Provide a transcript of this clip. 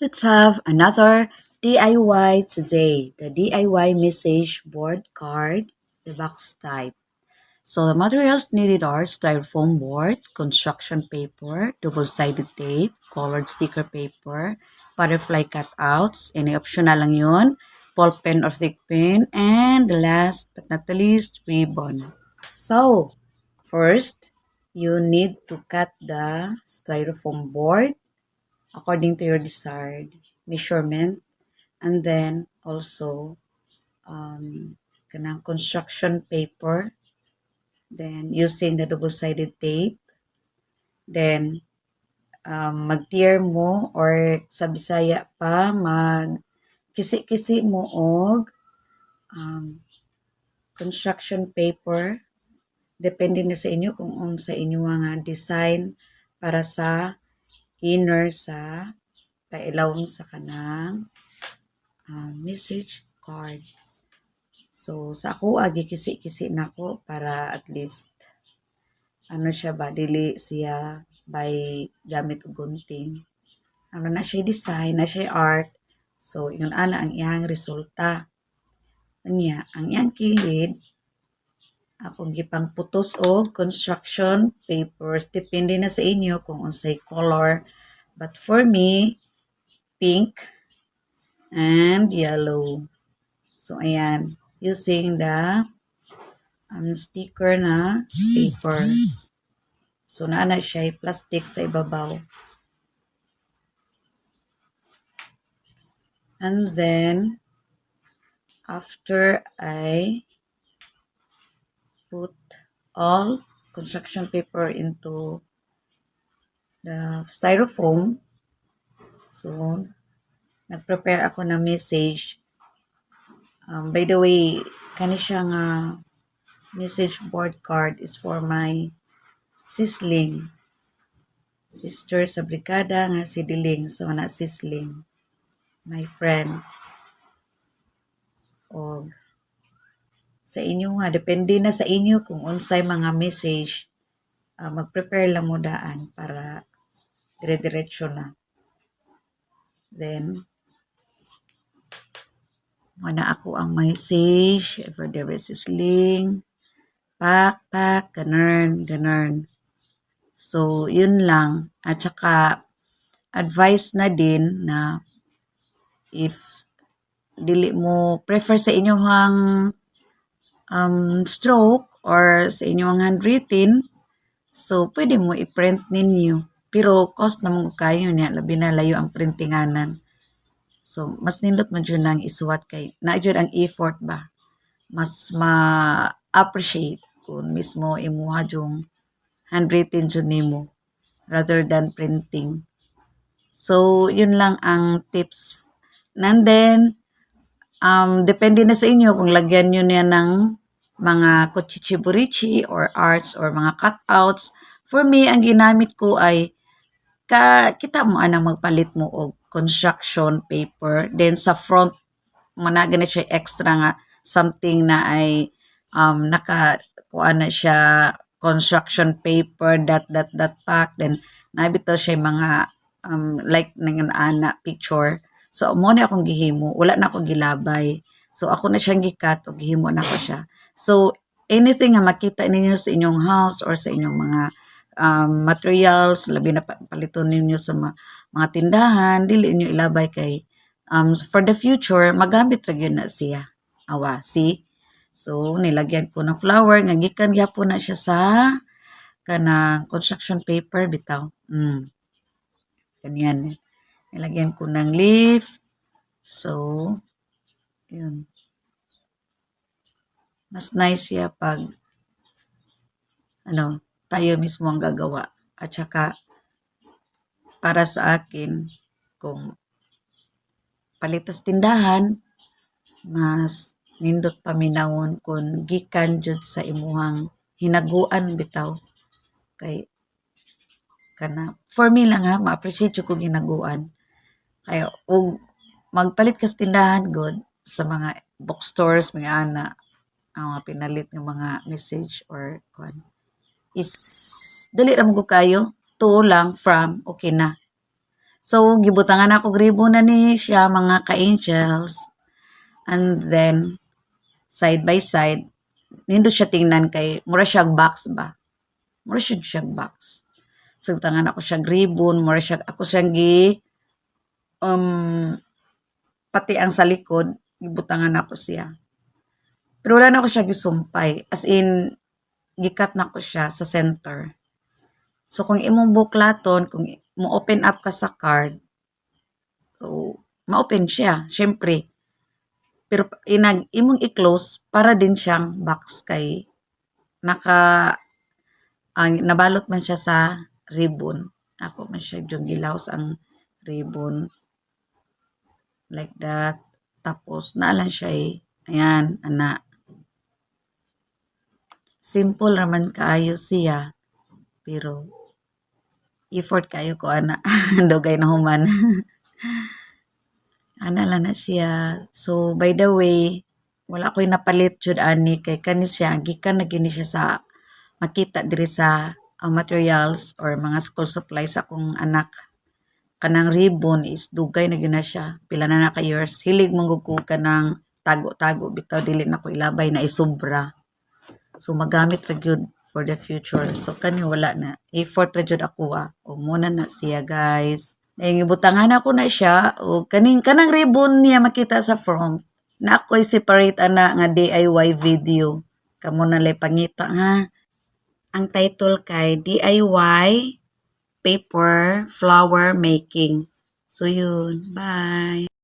Let's have another DIY today. The DIY message board card, the box type. So the materials needed are styrofoam board, construction paper, double-sided tape, colored sticker paper, butterfly cutouts, any optional lang yun, ball pen or thick pen, and the last but not the least, ribbon. So, first, you need to cut the styrofoam board according to your desired measurement, and then also kanang construction paper, then using the double-sided tape, then mag-tear mo or sa Bisaya pa mag kisi-kisi mo og um, construction paper, depende na sa inyo kung sa inyo nga design para sa inner sa pailawom sa kanang message card. So, sa ako, gikisi-kisi na ko para at least, ano siya ba, dili siya by gamit og gunting. Ano na siya design, na siya art. So, yun ana ang iyang resulta. Anya, ang iyang kilid, akong gipang putos og construction papers. Depende na sa inyo kung unsay color. But for me, pink and yellow. So, ayan. Using the sticker na paper. So, naana siya plastic sa ibabaw. And then, after I put all construction paper into the styrofoam, so, nag-prepare ako na message. By the way, kani siya nga message board card is for my sisling. Sister sa brigada nga si Diling. So, na sisling. My friend. O, sa inyo nga, depende na sa inyo kung unsay mga message. Mag-prepare lang mo daan para dire-diretso na. Then, muna ako ang message for the sisling. Pak, ganun. So, yun lang. At saka, advice na din na if dili mo prefer sa inyong stroke or sa inyong handwritten, so pwede mo i-print ninyo. Pero cost naman ko kayo niya, labi na layo ang printinganan. So, mas nindot mo dyan lang isuwat kay, na dyan ang effort ba? Mas ma-appreciate kung mismo imuha yung handwritten dyan nimo rather than printing. So, yun lang ang tips. And then, depende na sa inyo kung lagyan nyo niya ng mga kuchichiburichi or arts or mga cutouts. For me, ang ginamit ko ay kita mo anang magpalit mo og construction paper. Then sa front, managa na siya extra nga something na ay kuha na siya construction paper, that pack. Then, nabito siya mga like ng ana picture. So, mo na akong gihimo. Wala na akong gilabay. So, ako na siyang gikat o gihimo na ko siya. So, anything nga makita ninyo sa inyong house or sa inyong mga materials, labi na paliton ninyo sa mga tindahan, dili inyo ilabay kay for the future, magamit ra gyud na siya. Awa, see? So, nilagyan ko ng flower, nga gikan gyapon na siya sa kanang construction paper bitaw. Ganyan. Nilagyan ko ng leaf. So, yun. Mas nice siya pag tayo mismo ang gagawa. At saka, para sa akin, kung palitas tindahan, mas nindot paminawon kung gikan jud sa imuhang hinaguan bitaw. Kay, for me lang ha, ma-appreciate ko hinaguan. Kaya, og magpalit ka sa tindahan good sa mga bookstores, mga ana, ang mga pinalit ng mga message or kwan is dali ra mo kayo to lang from okay na. So gibutangan ako ribbon na ni siya mga ka-angels. And then side by side nindo siya tingnan kay mura siya box ba. Mura siya box. So tangan ako siya ribbon, mura siya ako siyang um pati ang sa likod gibutangan ako siya. Pero wala na ako siya gisumpay. As in, gikat na ko siya sa center. So, kung imong buklaton, kung mo open up ka sa card, so, ma-open siya, syempre. Pero imong i-close para din siyang box kay naka nabalot man siya sa ribbon. Ako man siya yung gilaws ang ribbon. Like that. Tapos, naalan siya Ayan, ana. Simple raman kaayo siya. Pero, effort kayo ko, ana. Dugay na human. Ana lang na siya. So, by the way, wala ko'y napalit jud ani kay kani siya. Gikan na gini siya sa makita diri sa materials or mga school supplies akong anak. Kanang ribbon is dugay na gyud na siya. Pila na ka years. Hilig mong ko kanang tago-tago. Bitaw dili na ko ilabay na isobra. So magamit ra gyud for the future. So kani wala na. Effort ra gyud ako O muna na siya guys. Gibutangan ako na siya o kanang ribbon niya makita sa front. Na ako'y separate ana nga DIY video. Kamo na lay pangita ha. Ang title kay DIY paper flower making. So yun. Bye.